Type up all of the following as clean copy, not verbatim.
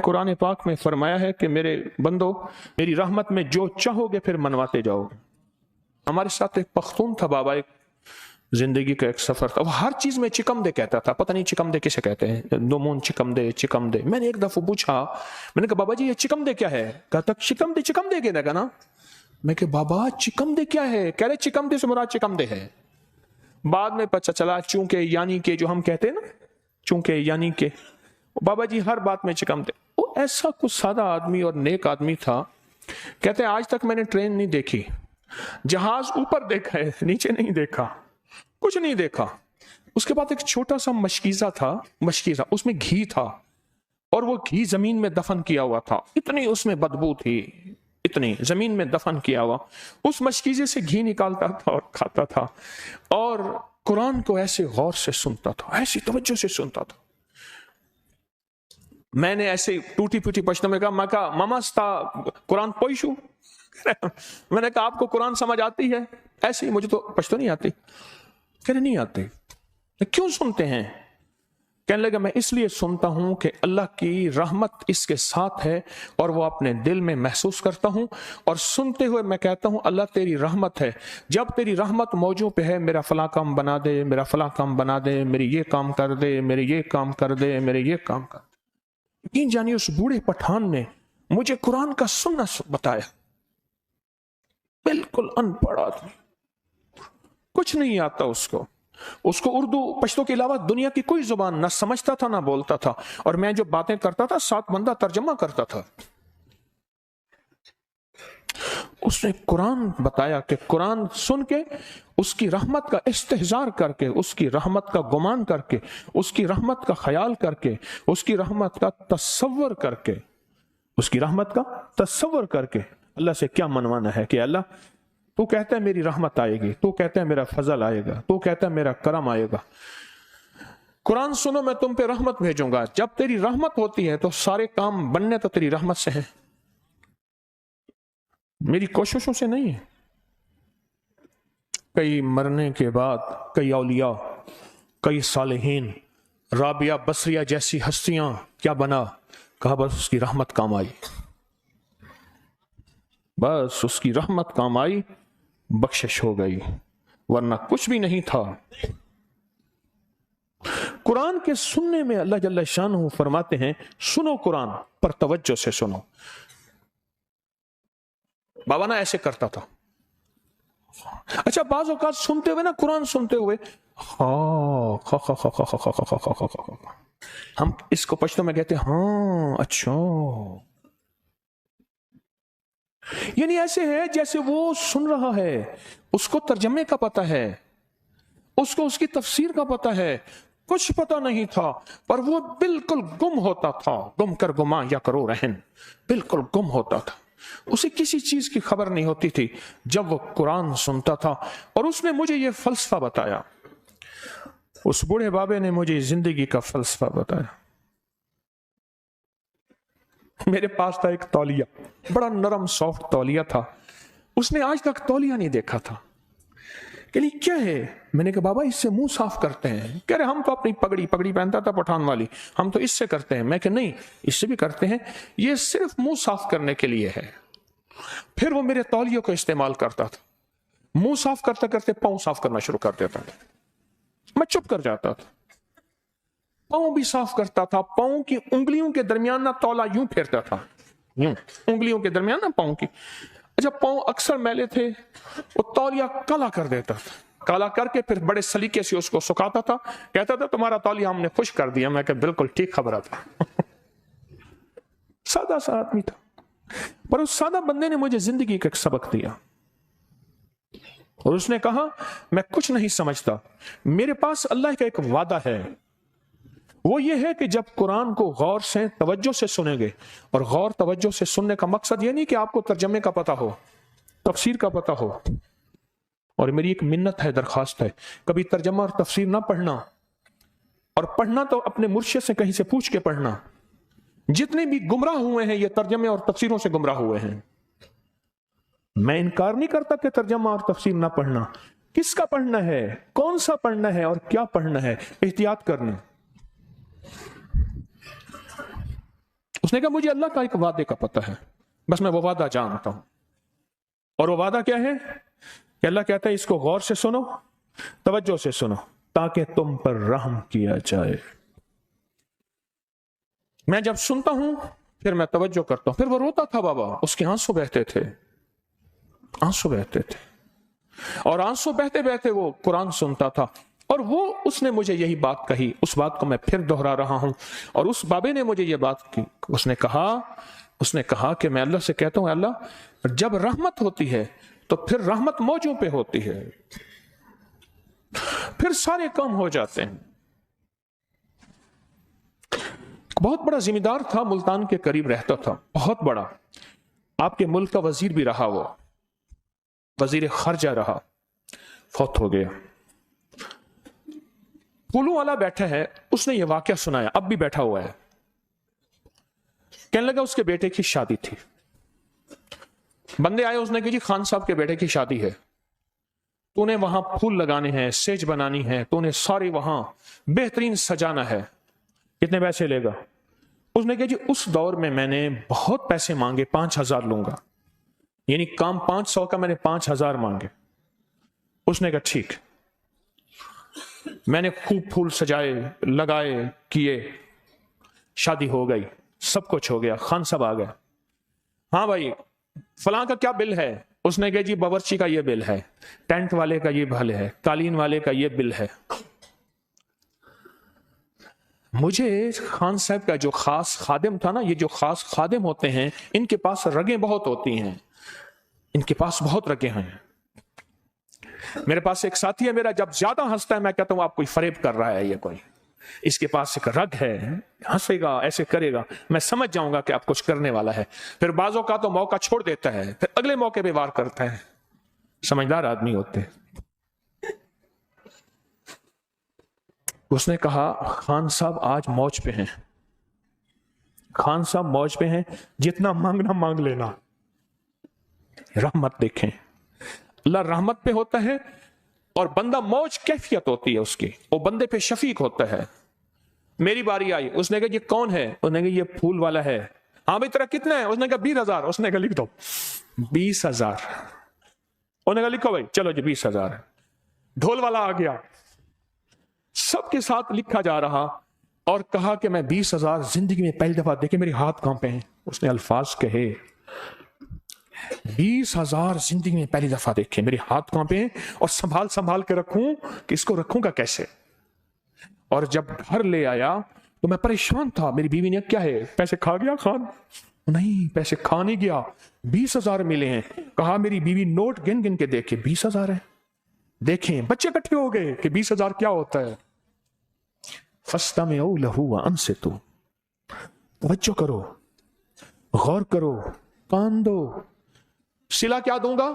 कुरान पाक में फरमाया है कि मेरे बंदो मेरी रहमत में जो चाहोगे फिर मनवाते जाओ। हमारे साथ एक पख्तून था बाबा, एक जिंदगी का एक सफर था, वो हर चीज में चिकम दे कहता था। पता नहीं चिकम दे किसे कहते हैं, दो मून चिकम दे चिकम दे। मैंने एक दफा पूछा, मैंने कहा बाबा जी ये चिकम दे क्या है? कहता चिकम दे कहता ना। मैं कहा बाबा चिकम दे क्या है? कह रहे चिकम दे से मुराद चिकम दे है। बाद में पता चला चूंकि यानी के जो हम कहते हैं ना, चूंकि यानी के, बाबा जी हर बात में चिकम दे। वो ऐसा कुछ सादा आदमी और नेक आदमी था। कहते हैं आज तक मैंने ट्रेन नहीं देखी, जहाज ऊपर देखा है नीचे नहीं देखा, कुछ नहीं देखा। उसके बाद एक छोटा सा मशकीजा था, मशकीजा उसमें घी था और वो घी जमीन में दफन किया हुआ था। इतनी उसमें बदबू थी, इतनी जमीन में दफन किया हुआ। उस मशकीजे से घी निकालता था और खाता था और कुरान को ऐसे गौर से सुनता था, ऐसी तवज्जो से सुनता था। मैंने ऐसे टूटी फूटी पश्तो में कहा, मैं कहा मामास्ता कुरान पोइशू। मैंने कहा आपको कुरान समझ आती है? ऐसे ही मुझे तो पश्तो नहीं आती। कह रहे नहीं आती। क्यों सुनते हैं? कहने लगा मैं इसलिए सुनता हूं कि अल्लाह की रहमत इसके साथ है और वो अपने दिल में महसूस करता हूं, और सुनते हुए मैं कहता हूं अल्लाह तेरी रहमत है, जब तेरी रहमत मौजू पे है मेरा फला काम बना दे, मेरा फला काम बना दे, मेरी ये काम कर दे, मेरे ये काम कर दे, मेरे ये काम कर दे। यकीन जानिए उस बूढ़े पठान ने मुझे कुरान का सुनना बताया। बिल्कुल अनपढ़ आदमी, कुछ नहीं आता उसको उर्दू पश्तो के अलावा दुनिया की कोई जुबान ना समझता था ना बोलता था, और मैं जो बातें करता था 7 बंदा तर्जमा करता था। उसने कुरान बताया कि कुरान सुन के उसकी रहमत का इस्तेहजार करके, उसकी रहमत का गुमान करके, उसकी रहमत का ख्याल करके, उसकी रहमत का तसव्वुर करके, उसकी रहमत का तसव्वुर करके अल्लाह से क्या मनवाना है कि अल्लाह तू कहता है मेरी रहमत आएगी, तू कहता है मेरा फजल आएगा, तू कहता है मेरा करम आएगा। कुरान सुनो मैं तुम पे रहमत भेजूंगा। जब तेरी रहमत होती है तो सारे काम बनने तो तेरी रहमत से है, मेरी कोशिशों से नहीं है। कई मरने के बाद कई औलिया, कई सालिहीन, राबिया बसरिया जैसी हस्तियां, क्या बना? कहा बस उसकी रहमत काम आई, बस उसकी रहमत काम आई, बख्शिश हो गई, वरना कुछ भी नहीं था। कुरान के सुनने में अल्लाह जल्ल शानहू फरमाते हैं सुनो कुरान पर तवज्जो से सुनो। बाबा ना ऐसे करता था। अच्छा बाज़ औक़ात सुनते हुए ना, कुरान सुनते हुए हम इसको पश्तो में कहते हैं हाँ अच्छा, यानी ऐसे है जैसे वो सुन रहा है, उसको तर्जमे का पता है, उसको उसकी तफसीर का पता है, कुछ पता नहीं था, पर वो बिल्कुल गुम होता था। गुम कर गुमा या करो रहन, बिल्कुल गुम होता था, उसे किसी चीज की खबर नहीं होती थी जब वो कुरान सुनता था। और उसने मुझे ये फलसफा बताया, उस बूढ़े बाबे ने मुझे जिंदगी का फलसफा बताया। मेरे पास था एक तौलिया, बड़ा नरम सॉफ्ट तौलिया था, उसने आज तक तौलिया नहीं देखा था। कह ली क्या है? मैंने कहा बाबा इससे मुंह साफ करते हैं। कह रहे हम तो अपनी पगड़ी पहनता था पठान वाली, हम तो इससे करते हैं। मैं कहा नहीं, इससे भी करते हैं, ये सिर्फ मुंह साफ करने के लिए है। फिर वो मेरे तौलियों को इस्तेमाल करता था, मुंह साफ करते करते पांव साफ करना शुरू कर देता था। मैं चुप कर जाता था, पांव भी साफ करता था। पांव की उंगलियों के दरमियान ना तौला यूं फेरता था, यूं उंगलियों के दरमियान ना पांव की। जब पांव अक्सर मैले थे वो तौलिया काला कर देता था, काला करके फिर बड़े सलीके से उसको सुखाता था। कहता था तुम्हारा तौलिया हमने खुश कर दिया। मैं कहा बिल्कुल ठीक खबर था। सादा सा आदमी था, पर उस सादा बंदे ने मुझे जिंदगी का एक सबक दिया। और उसने कहा मैं कुछ नहीं समझता, मेरे पास अल्लाह का एक वादा है, वो ये है कि जब कुरान को गौर से तवज्जो से सुनेंगे, और गौर तवज्जो से सुनने का मकसद ये नहीं कि आपको तर्जमे का पता हो, तफसीर का पता हो। और मेरी एक मिन्नत है, दरखास्त है, कभी तर्जमा और तफसीर ना पढ़ना, और पढ़ना तो अपने मुर्शिद से कहीं से पूछ के पढ़ना। जितने भी गुमराह हुए हैं ये तर्जमे और तफसीरों से गुमराह हुए हैं। मैं इनकार नहीं करता कि तर्जमा और तफसीर ना पढ़ना, किसका पढ़ना है, कौन सा पढ़ना है और क्या पढ़ना है, एहतियात करना। उसने कहा मुझे अल्लाह का एक वादे का पता है, बस मैं वो वादा जानता हूं। और वो वादा क्या है कि अल्लाह कहता है इसको गौर से सुनो, तवज्जो से सुनो, ताकि तुम पर रहम किया जाए। मैं जब सुनता हूं फिर मैं तवज्जो करता हूं। फिर वो रोता था बाबा, उसके आंसू बहते थे, आंसू बहते थे, और आंसू बहते बहते वो कुरान सुनता था। और वो उसने मुझे यही बात कही, उस बात को मैं फिर दोहरा रहा हूं। और उस बाबे ने मुझे ये बात की, उसने कहा कि मैं अल्लाह से कहता हूं अल्लाह जब रहमत होती है तो फिर रहमत मौजों पे होती है, फिर सारे काम हो जाते हैं। बहुत बड़ा जिम्मेदार था, मुल्तान के करीब रहता था, बहुत बड़ा, आपके मुल्क का वजीर भी रहा, वो वजीर खर्जा रहा, फौत हो गया। पुलू वाला बैठा है, उसने ये वाकया सुनाया, अब भी बैठा हुआ है। कहने लगा उसके बेटे की शादी थी, बंदे आए, उसने कहा जी खान साहब के बेटे की शादी है, तूने वहां फूल लगाने हैं, सेज बनानी है, तूने सारी वहां बेहतरीन सजाना है, कितने पैसे लेगा? उसने कहा जी उस दौर में मैंने बहुत पैसे मांगे, 5,000 लूंगा, यानी काम 500 का, मैंने 5,000 मांगे। उसने कहा ठीक। मैंने खूब फूल सजाए, लगाए, किए, शादी हो गई, सब कुछ हो गया। खान साहब आ गए, हाँ भाई फलां का क्या बिल है? उसने कहा जी बावर्ची का ये बिल है, टेंट वाले का ये बिल है, कालीन वाले का ये बिल है। मुझे खान साहब का जो खास खादिम था ना, ये जो खास खादिम होते हैं इनके पास रगें बहुत होती हैं, इनके पास बहुत रगें हैं। मेरे पास एक साथी है मेरा, जब ज्यादा हंसता है मैं कहता हूं आप कोई फरेब कर रहा है, ये कोई, इसके पास एक रग है, हंसेगा, ऐसे करेगा, मैं समझ जाऊंगा कि आप कुछ करने वाला है। फिर बाजों का तो मौका छोड़ देता है, फिर अगले मौके पे वार करता है। समझदार आदमी होते हैं। उसने कहा खान साहब आज मौज पे हैं, खान साहब मौज पे हैं, जितना मांगना मांग लेना। रहमत देखें, अल्लाह रहमत पे होता है और बंदा मौज कैफियत होती है उसकी, वो बंदे पे शफीक होता है। मेरी बारी आई, उसने कहा ये कौन है? उसने कहा ये फूल वाला है। हाँ भाई तेरा कितना है? उसने कहा 20,000। उसने कहा लिख दो 20,000। उसने कहा लिखो भाई, चलो जी 20,000 है। ढोल वाला आ गया, सबके साथ लिखा जा रहा, और कहा कि मैं 20,000 जिंदगी में पहली दफा देखे, मेरे हाथ कांपे हैं। उसने अल्फाज कहे 20,000 जिंदगी में पहली दफा देखे, मेरे हाथ कांपे हैं, और संभाल संभाल के रखूं कि इसको रखूंगा कैसे। और जब घर ले आया तो मैं परेशान था, मेरी बीवी ने क्या है पैसे खा गया खान? नहीं, पैसे खा नहीं गया, 20,000 मिले हैं। कहा मेरी बीवी नोट गिन गिन के देखे, 20,000 है। देखें बच्चे इकट्ठे हो गए कि 20,000 क्या होता है। फस्तमिउ लहू व अंसितू, तवज्जो करो, गौर करो, कान दो। सिला क्या दूंगा?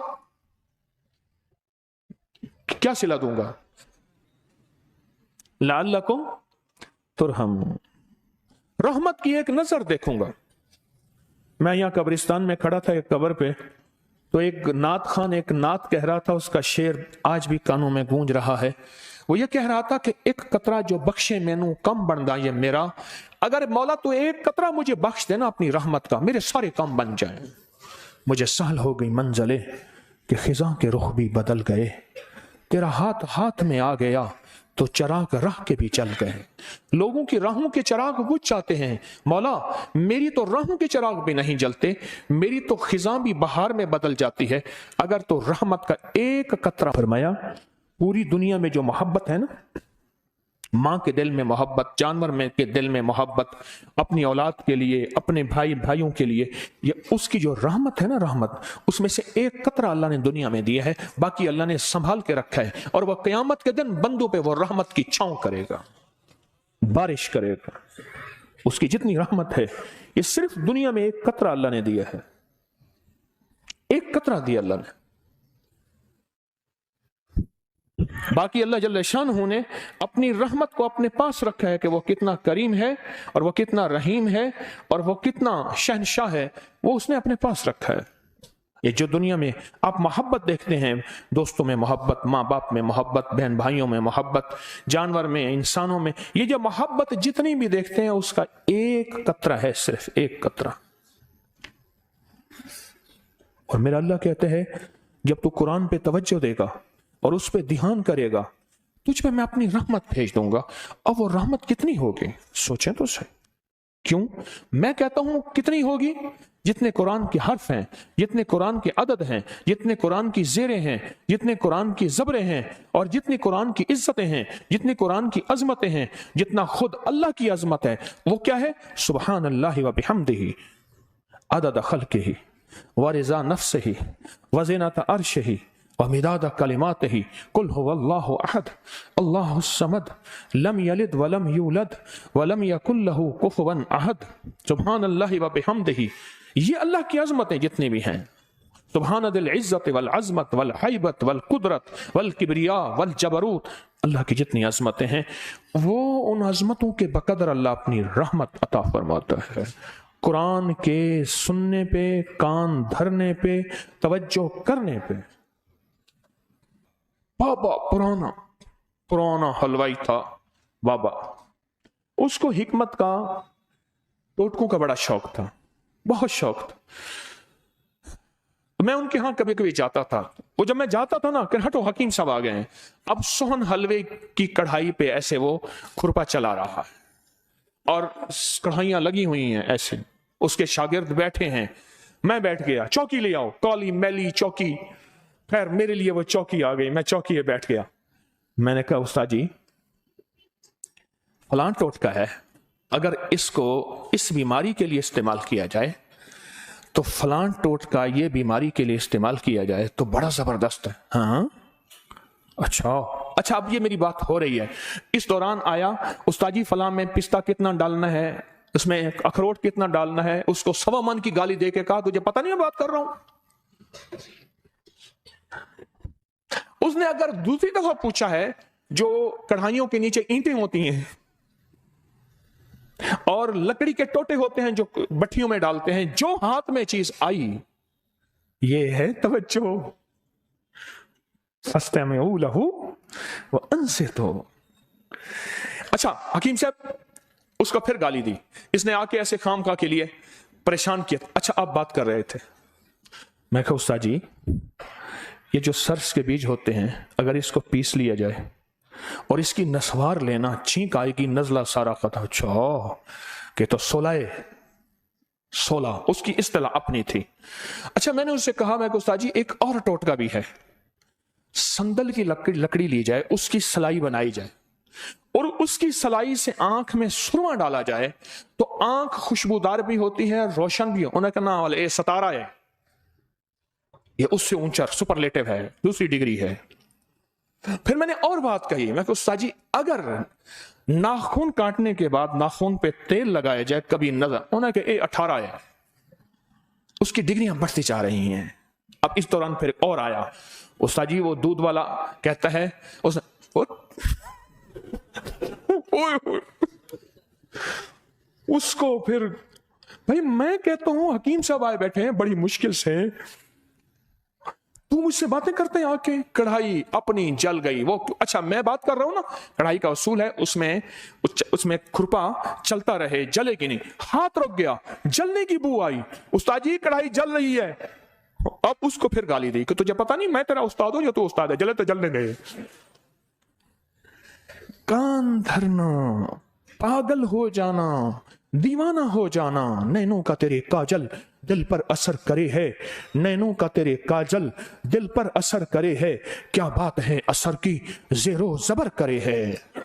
क्या सिला दूंगा? लअल्लकुम तुरहमून, रहमत की एक नजर देखूंगा। मैं यहां कब्रिस्तान में खड़ा था एक कब्र पे, तो एक नात खान एक नात कह रहा था, उसका शेर आज भी कानों में गूंज रहा है। वो ये कह रहा था कि एक कतरा जो बख्शे मैनू कम बनदा ये मेरा, अगर मौला तो एक कतरा मुझे बख्श देना अपनी रहमत का, मेरे सारे काम बन जाएं। मुझे सहल हो गई मंजले कि खिजा के रुख भी बदल गए, तेरा हाथ हाथ में आ गया तो चराग राह के भी चल गए। लोगों की राहों के चराग बुझ जाते हैं, मौला मेरी तो राहों के चराग भी नहीं जलते, मेरी तो खिजा भी बहार में बदल जाती है अगर तो रहमत का एक कतरा। फरमाया पूरी दुनिया में जो मोहब्बत है ना, माँ के दिल में मोहब्बत, जानवर में के दिल में मोहब्बत, अपनी औलाद के लिए, अपने भाई भाइयों के लिए, ये उसकी जो रहमत है ना, रहमत उसमें से एक कतरा अल्लाह ने दुनिया में दिया है, बाकी अल्लाह ने संभाल के रखा है। और वह क़यामत के दिन बंदों पे वो रहमत की छांव करेगा, बारिश करेगा। उसकी जितनी रहमत है ये सिर्फ दुनिया में एक कतरा अल्लाह ने दिया है, एक कतरा दिया अल्लाह ने। बाकी अल्लाह जल्ल शानहू ने अपनी रहमत को अपने पास रखा है कि वो कितना करीम है और वो कितना रहीम है और वो कितना शहनशाह है, वो उसने अपने पास रखा है। ये जो दुनिया में आप मोहब्बत देखते हैं, दोस्तों में मोहब्बत, माँ बाप में मोहब्बत, बहन भाइयों में मोहब्बत, जानवर में, इंसानों में, ये जो मोहब्बत जितनी भी देखते हैं उसका एक कतरा है, सिर्फ एक कतरा। और मेरा अल्लाह कहते हैं जब तू कुरान पे तवज्जो देगा और उस पे ध्यान करेगा, तुझ पे मैं अपनी रहमत भेज दूंगा। अब वो रहमत कितनी होगी, सोचें तो सही। क्यों मैं कहता हूं कितनी होगी? जितने कुरान के हर्फ हैं, जितने कुरान के अदद हैं, जितने कुरान की ज़ेरें हैं, जितने कुरान की ज़बरें हैं, और जितनी कुरान की इज्जतें हैं, जितनी कुरान की अजमतें हैं, जितना खुद अल्लाह की अजमत है, वो क्या है? सुबहान अल्लाह व बिहम्दिही अदद खल्किही व रिज़ा नफ्सिही व ज़ीनत अर्शिही व मिदाद कलिमातिही कुल हुवल्लाहु अहद अल्लाहुस समद लम यलिद व लम यूलद व लम यकुल लहू कुफुवन अहद। सुबहान अल्लाह व बिहम्दिही, ये अल्लाह की अजमतें जितनी भी हैं। सुबहान दिल इज्जत वल अजमत वल हैबत वल कुदरत वल किबरिया वल जबरूत, अल्लाह की जितनी अजमतें हैं वो उन अजमतों के बकदर अल्लाह अपनी रहमत अता फरमाता है। कुरान के सुनने पे, कान धरने पे, तवज्जो करने पे। बाबा पुराना हलवाई था बाबा, उसको हिकमत का, टोटकों का बड़ा शौक था, बहुत शौक था। मैं उनके यहां कभी कभी जाता था। वो जब मैं जाता था ना, कि हटो हकीम साहब आ गए हैं, अब सोहन हलवे की कढ़ाई पे ऐसे वो खुरपा चला रहा है और कढ़ाइयां लगी हुई हैं ऐसे, उसके शागिर्द बैठे हैं। मैं बैठ गया, चौकी ले आओ, काली मैली चौकी। खैर मेरे लिए वो चौकी आ गई, मैं चौकी पे बैठ गया। मैंने कहा उस्ताद जी फलां टोटका है, अगर इसको इस बीमारी के लिए इस्तेमाल किया जाए तो फलां टोटका ये बीमारी के लिए इस्तेमाल किया जाए तो बड़ा जबरदस्त है। हाँ अच्छा अब ये मेरी बात हो रही है। इस दौरान आया, उस्ताद जी फलां में पिस्ता कितना डालना है, उसमें अखरोट कितना डालना है, उसको 1.25 मन की गाली दे के कहा तुझे पता नहीं मैं बात कर रहा हूं। उसने अगर दूसरी दफा पूछा है, जो कढ़ाइयों के नीचे ईंटें होती हैं और लकड़ी के टोटे होते हैं जो भट्टियों में डालते हैं, जो हाथ में चीज आई, ये है तवज्जो। फस्तमिऊ लहू व अंसितू। अच्छा हकीम साहब उसको फिर गाली दी, इसने आके ऐसे खामखा के लिए परेशान किया। अच्छा आप बात कर रहे थे। मैं कहा उस्ताद जी ये जो सर्स के बीज होते हैं, अगर इसको पीस लिया जाए और इसकी नस्वार लेना, छींक आएगी, नजला सारा खत्म। अच्छा कि तो 16 उसकी इस्तिलाह अपनी थी। अच्छा मैंने उससे कहा, मैं उस्ताद जी एक और टोटका भी है, संदल की लकड़ी ली जाए, उसकी सलाई बनाई जाए और उसकी सलाई से आंख में सुरमा डाला जाए तो आंख खुशबूदार भी होती है, रोशन भी। उन्हें कहना वाले ये सतारा है, ये उससे ऊंचा सुपरलेटिव है, दूसरी डिग्री है। फिर मैंने और बात कही, मैं उस्ताद जी अगर नाखून काटने के बाद नाखून पे तेल लगाया जाए कभी नजर, उन्हें कहा 18 है, उसकी डिग्रियां बढ़ती जा रही हैं। अब इस दौरान फिर और आया, उस्ताद जी वो दूध वाला कहता है उसको फिर, भाई मैं कहता हूं हकीम साहब आए बैठे हैं बड़ी मुश्किल से, तू मुझसे बातें करते हैं आके। कढ़ाई अपनी जल गई वो। अच्छा मैं बात कर रहा हूं ना, कढ़ाई का उसूल है, उसमें खुरपा चलता रहे, जलेगी नहीं। हाथ रुक गया, जलने की बू आई, उस्ताद जी कढ़ाई जल रही है। अब उसको फिर गाली दी कि तुझे पता नहीं मैं तेरा उस्ताद हूं या तू उस्ताद है, जले तो जलने गए। कान धरना, पागल हो जाना, दीवाना हो जाना, नैनों का तेरे काजल दिल पर असर करे है, नैनों का तेरे काजल दिल पर असर करे है, क्या बात है असर की ज़ेरो ज़बर करे है,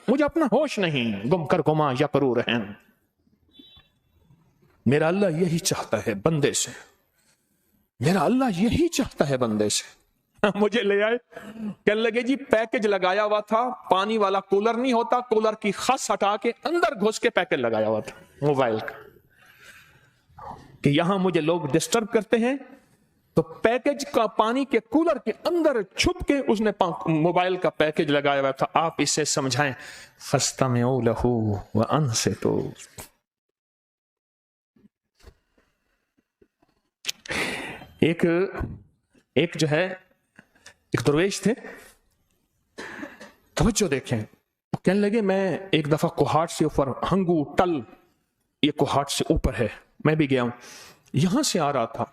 मुझे अपना होश नहीं, गुम कर गुमा या करूँ रहन। मेरा अल्लाह यही चाहता है बंदे से, मेरा अल्लाह यही चाहता है बंदे से। मुझे ले आए, कहने लगे जी पैकेज लगाया हुआ था, पानी वाला कूलर नहीं होता, कूलर की खस हटा के अंदर घुस के पैकेज लगाया हुआ था मोबाइल का, कि यहां मुझे लोग डिस्टर्ब करते हैं, तो पैकेज का पानी के कूलर के अंदर छुप के उसने मोबाइल का पैकेज लगाया हुआ था। आप इसे समझाएं, फस्तमिऊ लहू व अंसितू। एक ایک جو ہے ایک درویش تھے, توجہ دیکھیں, وہ کہنے لگے میں ایک دفعہ کوہاٹ سے اوپر, ہنگو ٹل یہ کوہاٹ سے اوپر ہے, میں بھی گیا ہوں, یہاں سے آ رہا تھا,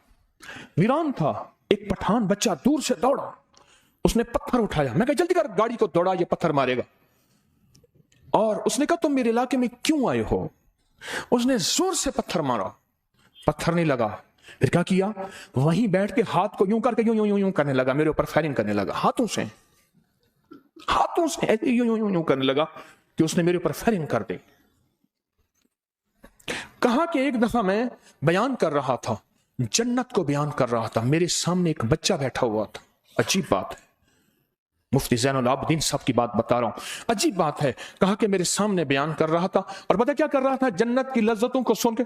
ویران تھا, ایک پٹھان بچہ دور سے دوڑا, اس نے پتھر اٹھایا, میں کہا جلدی کر گاڑی کو دوڑا, یہ پتھر مارے گا. اور اس نے کہا تم میرے علاقے میں کیوں آئے ہو؟ اس نے زور سے پتھر مارا, پتھر نہیں لگا. پھر کیا کیا, وہیں بیٹھ کے ہاتھ کو یوں کر کے یوں کرنے لگا, میرے اوپر فائرنگ کرنے لگا ہاتھوں سے ایسے یوں کرنے لگا کہ اس نے میرے اوپر فائرنگ کر دی. کہا کہ ایک دفعہ میں بیان کر رہا تھا, جنت کو بیان کر رہا تھا, میرے سامنے ایک بچہ بیٹھا ہوا تھا. عجیب بات ہے, مفتی زین العابدین صاحب کی بات بتا رہا ہوں, عجیب بات ہے. کہا کہ میرے سامنے بیان کر رہا تھا, اور پتہ کیا کر رہا تھا, جنت کی لذتوں کو سن کے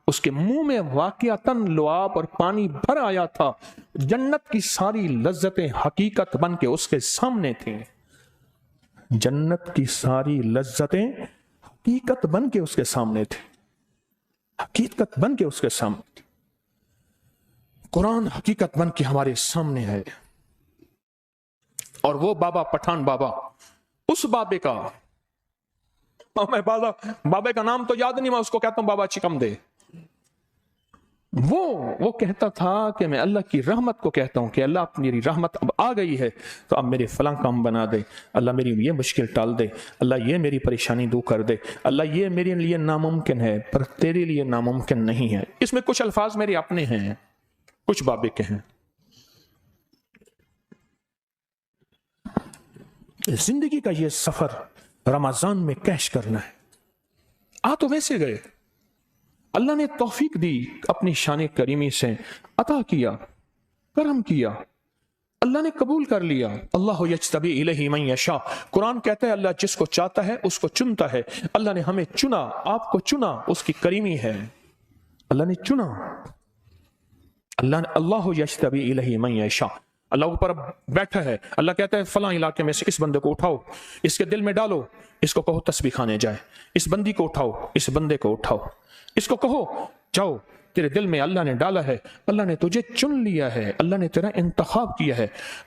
اس کے منہ میں واقعتاً لعاب اور پانی بھر آیا تھا. جنت کی ساری لذتیں حقیقت بن کے اس کے سامنے تھیں. جنت کی ساری لذتیں حقیقت بن کے اس کے سامنے تھیں, حقیقت بن کے اس کے سامنے تھیں. قرآن حقیقت بن کے ہمارے سامنے ہے. اور وہ بابا پٹھان بابا, اس بابے کا, میں بابے کا نام تو یاد نہیں, میں اس کو کہتا ہوں بابا چکم دے. وہ کہتا تھا کہ میں اللہ کی رحمت کو کہتا ہوں کہ اللہ میری رحمت اب آ گئی ہے تو اب میرے فلاں کام بنا دے, اللہ میری یہ مشکل ٹال دے, اللہ یہ میری پریشانی دور کر دے, اللہ یہ میرے لیے ناممکن ہے پر تیرے لیے ناممکن نہیں ہے. اس میں کچھ الفاظ میرے اپنے ہیں, کچھ بابے کے ہیں. زندگی کا یہ سفر رمضان میں کیش کرنا ہے. آ تو ویسے گئے, اللہ نے توفیق دی, اپنی شان کریمی سے عطا کیا, کرم کیا, اللہ نے قبول کر لیا. اللہ یجتبی الیہ من یشاء, قرآن کہتا ہے اللہ جس کو چاہتا ہے اس کو چنتا ہے. اللہ نے ہمیں چنا, آپ کو چنا, اس کی کریمی ہے, اللہ نے چنا. اللہ یجتبی الیہ من یشاء, اللہ اوپر بیٹھا ہے, اللہ کہتا ہے فلاں علاقے میں سے اس بندے کو اٹھاؤ, اس کے دل میں ڈالو, اس کو کہو تسبیح کھانے جائے, اس بندی کو اٹھاؤ, اس بندے کو اٹھاؤ, اس کو کہو جاؤ, تیرے دل میں اللہ نے ڈالا ہے, اللہ نے تجھے چن لیا ہے, اللہ نے تیرا انتخاب کیا ہے.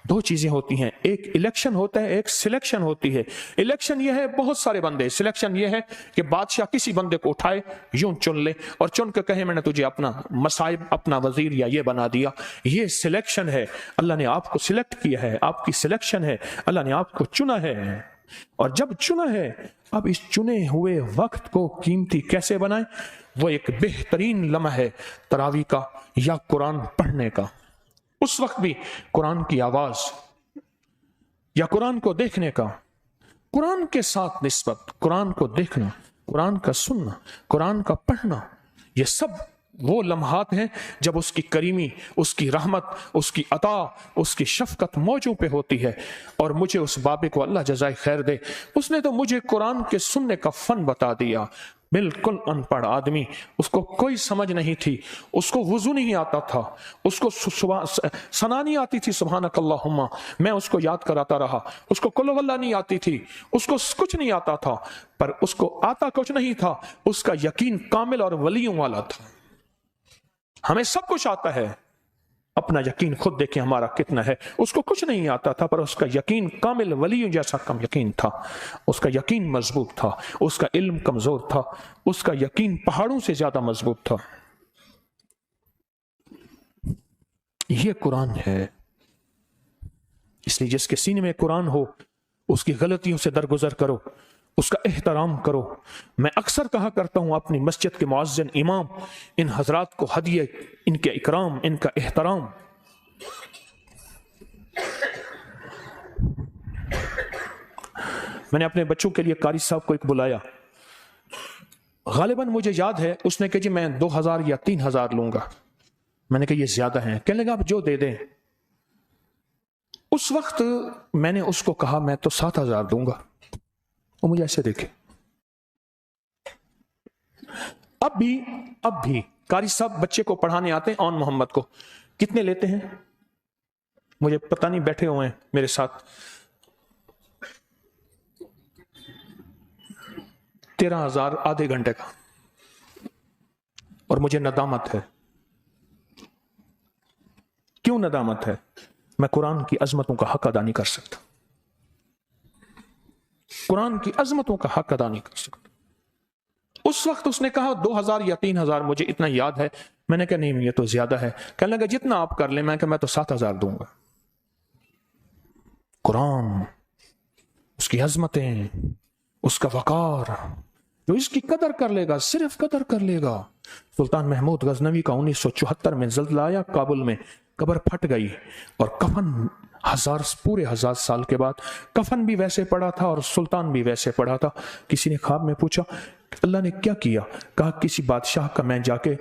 دو چیزیں ہوتی ہیں, ایک الیکشن ہوتا ہے, ایک سلیکشن ہوتی ہے. الیکشن یہ ہے بہت سارے بندے, سلیکشن یہ ہے کہ بادشاہ کسی بندے کو اٹھائے, یوں چن لے اور چن کے کہے میں نے تجھے اپنا مصائب, اپنا وزیر یا یہ بنا دیا. یہ سلیکشن ہے, اللہ نے آپ کو سلیکٹ کیا ہے, آپ کی سلیکشن ہے, اللہ نے آپ کو چنا ہے. اور جب چنا ہے, اب اس چنے ہوئے وقت کو قیمتی کیسے بنائیں؟ وہ ایک بہترین لمحہ ہے تراویح کا یا قرآن پڑھنے کا. اس وقت بھی قرآن کی آواز یا قرآن کو دیکھنے کا, قرآن کے ساتھ نسبت, قرآن کو دیکھنا, قرآن کا سننا, قرآن کا پڑھنا, یہ سب وہ لمحات ہیں جب اس کی کریمی, اس کی رحمت, اس کی عطا, اس کی شفقت موجوں پہ ہوتی ہے. اور مجھے اس بابے کو اللہ جزائے خیر دے, اس نے تو مجھے قرآن کے سننے کا فن بتا دیا. بالکل ان پڑھ آدمی, اس کو کوئی سمجھ نہیں تھی, اس کو وضو نہیں آتا تھا, اس کو ثنا نہیں آتی تھی سبحانک اللہم, میں اس کو یاد کراتا رہا. اس کو قل واللہ نہیں آتی تھی, اس کو کچھ نہیں آتا تھا, پر اس کو آتا کچھ نہیں تھا, اس کا یقین کامل اور ولیوں والا تھا. ہمیں سب کچھ آتا ہے, اپنا یقین خود دیکھیں ہمارا کتنا ہے. اس کو کچھ نہیں آتا تھا پر اس کا یقین کامل ولیوں جیسا کم یقین تھا, اس کا یقین مضبوط تھا, اس کا علم کمزور تھا, اس کا یقین پہاڑوں سے زیادہ مضبوط تھا. یہ قرآن ہے. اس لیے جس کے سینے میں قرآن ہو اس کی غلطیوں سے درگزر کرو, اس کا احترام کرو. میں اکثر کہا کرتا ہوں اپنی مسجد کے معزز امام, ان حضرات کو ہدیہ, ان کے اکرام, ان کا احترام. میں نے اپنے بچوں کے لیے قاری صاحب کو ایک بلایا, غالباً مجھے یاد ہے اس نے کہا جی میں 2000 یا 3000 لوں گا. میں نے کہا یہ زیادہ ہیں. کہنے لگا آپ جو دے دیں. اس وقت میں نے اس کو کہا میں تو 7000 دوں گا. وہ مجھے ایسے دیکھے. اب بھی قاری صاحب بچے کو پڑھانے آتے ہیں, آن محمد کو, کتنے لیتے ہیں مجھے پتہ نہیں, بیٹھے ہوئے ہیں میرے ساتھ, 13,000 آدھے گھنٹے کا. اور مجھے ندامت ہے, کیوں ندامت ہے؟ میں قرآن کی عظمتوں کا حق ادا نہیں کر سکتا، قرآن کی عظمتوں کا حق ادا نہیں کر سکتا۔ اس وقت اس نے کہا 2000 یا 3000، مجھے اتنا یاد ہے۔ میں نے کہا نہیں یہ تو زیادہ ہے۔ کہنے لگا جتنا آپ کر لیں۔ میں کہا میں تو 7000 دوں گا۔ قرآن، اس کی عظمتیں، اس کا وقار، جو اس کی قدر کر لے گا، صرف قدر کر لے گا۔ سلطان محمود غزنوی کا 1974 میں زلزلہ آیا کابل میں، قبر پھٹ گئی اور کفن پورے 1000 سال کے بعد کفن بھی ویسے پڑا تھا اور سلطان بھی ویسے پڑا تھا۔ کسی نے خواب میں پوچھا اللہ نے کیا کیا؟ کہا کسی بادشاہ کا میں جا کے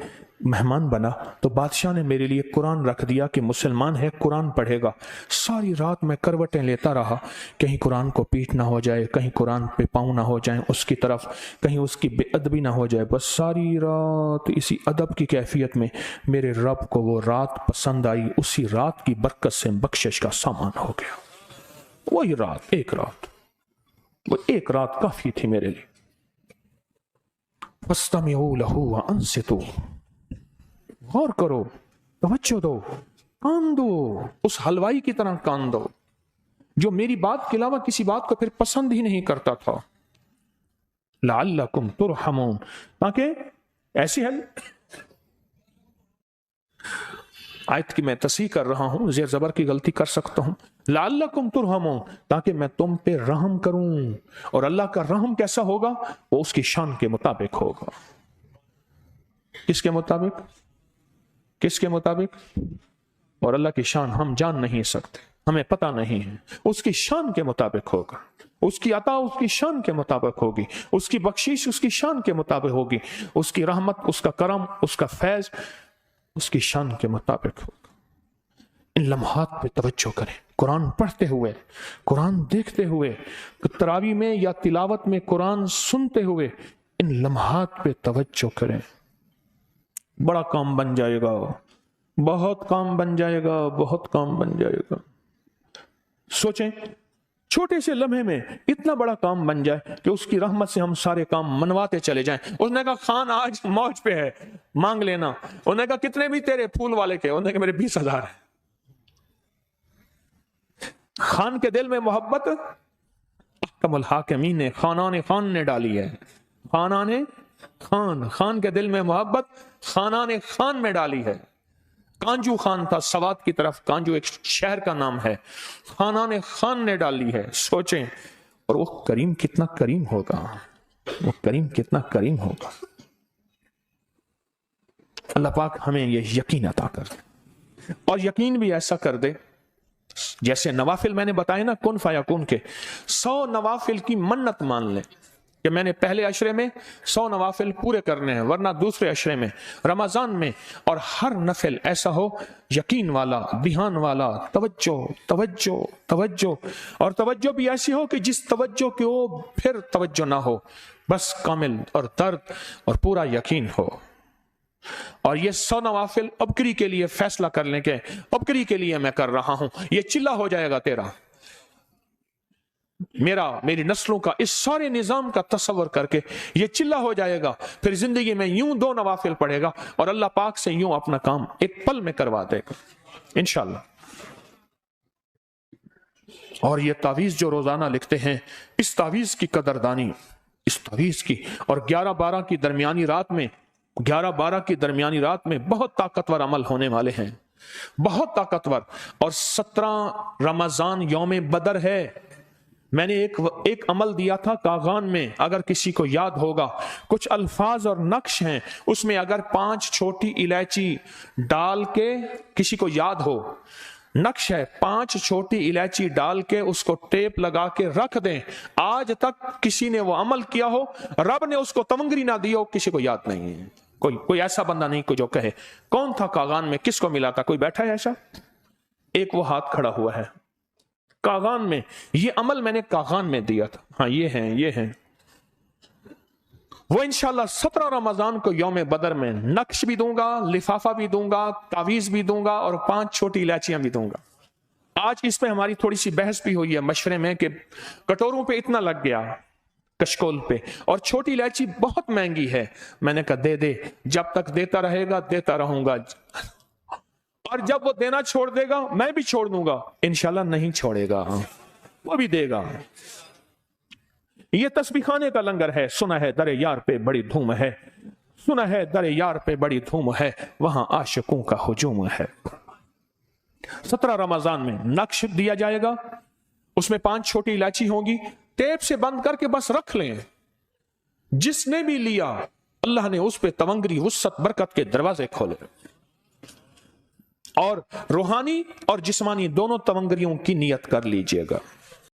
مہمان بنا تو بادشاہ نے میرے لیے قرآن رکھ دیا کہ مسلمان ہے قرآن پڑھے گا۔ ساری رات میں کروٹیں لیتا رہا، کہیں قرآن کو پیٹ نہ ہو جائے، کہیں قرآن پہ پاؤں نہ ہو جائیں اس کی طرف، کہیں اس کی بے ادبی نہ ہو جائے۔ بس ساری رات اسی ادب کی کیفیت میں میرے رب کو وہ رات پسند آئی، اسی رات کی برکت سے بخشش کا سامان ہو گیا۔ وہی رات، ایک رات، وہ ایک رات کافی تھی میرے لیے۔ فَاسْتَمِعُوا لَهُ وَأَنصِتُوا، غور کرو، توجہ دو، کان دو، اس حلوائی کی طرح کان دو جو میری بات کے علاوہ کسی بات کو پھر پسند ہی نہیں کرتا تھا۔ لعلکم ترحمون، تاکہ ایسی ہے آیت کی میں تصحیح کر رہا ہوں، زیر زبر کی غلطی کر سکتا ہوں۔ لعلکم ترحمون، تاکہ میں تم پہ رحم کروں۔ اور اللہ کا رحم کیسا ہوگا؟ وہ اس کی شان کے مطابق ہوگا۔ کس کے مطابق؟ کس کے مطابق؟ اور اللہ کی شان ہم جان نہیں سکتے، ہمیں پتہ نہیں ہے۔ اس کی شان کے مطابق ہوگا، اس کی عطا اس کی شان کے مطابق ہوگی، اس کی بخشش اس کی شان کے مطابق ہوگی، اس کی رحمت، اس کا کرم، اس کا فیض اس کی شان کے مطابق ہوگا۔ ان لمحات پہ توجہ کریں، قرآن پڑھتے ہوئے، قرآن دیکھتے ہوئے، تراویح میں یا تلاوت میں قرآن سنتے ہوئے ان لمحات پہ توجہ کریں۔ بڑا کام بن جائے گا، بہت کام بن جائے گا، بہت کام بن جائے گا۔ سوچیں چھوٹے سے لمحے میں اتنا بڑا کام بن جائے کہ اس کی رحمت سے ہم سارے کام منواتے چلے جائیں۔ اس نے کہا خان آج موج پہ ہے، مانگ لینا۔ انہوں نے کہا کتنے بھی تیرے پھول والے کے؟ انہوں نے کہا میرے 20,000 ہے۔ خان کے دل میں محبت احکم الحاکمین نے، خانان خان نے ڈالی ہے۔ خانان خان کے دل میں محبت خانان خان میں ڈالی ہے۔ کانجو خان تھا سوات کی طرف، کانجو ایک شہر کا نام ہے، خانان خان نے ڈالی ہے۔ سوچیں، اور وہ کریم کتنا کریم ہوگا، وہ کریم کتنا کریم ہوگا۔ اللہ پاک ہمیں یہ یقین عطا کر دے، اور یقین بھی ایسا کر دے جیسے نوافل میں نے بتایا نا کن فیکون کے، 100 نوافل کی منت مان لیں کہ میں نے پہلے عشرے میں 100 نوافل پورے کرنے ہیں، ورنہ دوسرے عشرے میں، رمضان میں، اور ہر نفل ایسا ہو یقین والا، دھیان والا، توجہ توجہ توجہ، اور توجہ بھی ایسی ہو کہ جس توجہ کے ہو پھر توجہ نہ ہو، بس کامل اور درد اور پورا یقین ہو۔ اور یہ 100 نوافل ابکری کے لیے فیصلہ کر لیں کہ ابکری کے لیے میں کر رہا ہوں، یہ چلہ ہو جائے گا تیرا، میری نسلوں کا اس سارے نظام کا تصور کر کے یہ چلہ ہو جائے گا، پھر زندگی میں یوں 2 نوافل پڑھے گا اور اللہ پاک سے یوں اپنا کام ایک پل میں کروا دے گا انشاءاللہ۔ اور یہ تعویذ جو روزانہ لکھتے ہیں، اس تعویذ کی قدردانی، اس تعویذ کی، اور 11-12 کی درمیانی رات میں، 11-12 کی درمیانی رات میں بہت طاقتور عمل ہونے والے ہیں، بہت طاقتور۔ اور 17 رمضان یوم بدر ہے۔ میں نے ایک عمل دیا تھا کاغان میں، اگر کسی کو یاد ہوگا، کچھ الفاظ اور نقش ہیں اس میں، اگر 5 چھوٹی الائچی ڈال کے، کسی کو یاد ہو، نقش ہے 5 چھوٹی الائچی ڈال کے اس کو ٹیپ لگا کے رکھ دیں، آج تک کسی نے وہ عمل کیا ہو، رب نے اس کو تمنگری نہ دی ہو، کسی کو یاد نہیں ہے۔ کوئی ایسا بندہ نہیں کو جو کہے کون تھا کاغان میں، کس کو ملا تھا؟ کوئی بیٹھا ہے ایسا؟ ایک وہ ہاتھ کھڑا ہوا ہے۔ کاغان میں یہ عمل میں نے کاغان میں دیا تھا، ہاں یہ ہیں وہ انشاءاللہ 17 رمضان کو یوم بدر میں نقش بھی دوں گا، لفافہ بھی دوں گا، تعویذ بھی دوں گا، اور 5 چھوٹی الائچیاں بھی دوں گا۔ آج اس پہ ہماری تھوڑی سی بحث بھی ہوئی ہے مشورے میں کہ کٹوروں پہ اتنا لگ گیا، کشکول پہ، اور چھوٹی الائچی بہت مہنگی ہے۔ میں نے کہا دے جب تک دیتا رہے گا دیتا رہوں گا، اور جب وہ دینا چھوڑ دے گا میں بھی چھوڑ دوں گا، انشاءاللہ نہیں چھوڑے گا، وہ بھی دے گا۔ یہ تسبیح خانے کا لنگر ہے، سنا ہے در یار پہ بڑی دھوم ہے، سنا ہے در یار پہ بڑی دھوم ہے، وہاں عاشقوں کا ہجوم ہے۔ 17 رمضان میں نقش دیا جائے گا، اس میں 5 چھوٹی الائچی ہوں گی، ٹیپ سے بند کر کے بس رکھ لیں، جس نے بھی لیا اللہ نے اس پہ تونگری وسعت برکت کے دروازے کھولے، اور روحانی اور جسمانی دونوں تونگریوں کی نیت کر لیجئے گا۔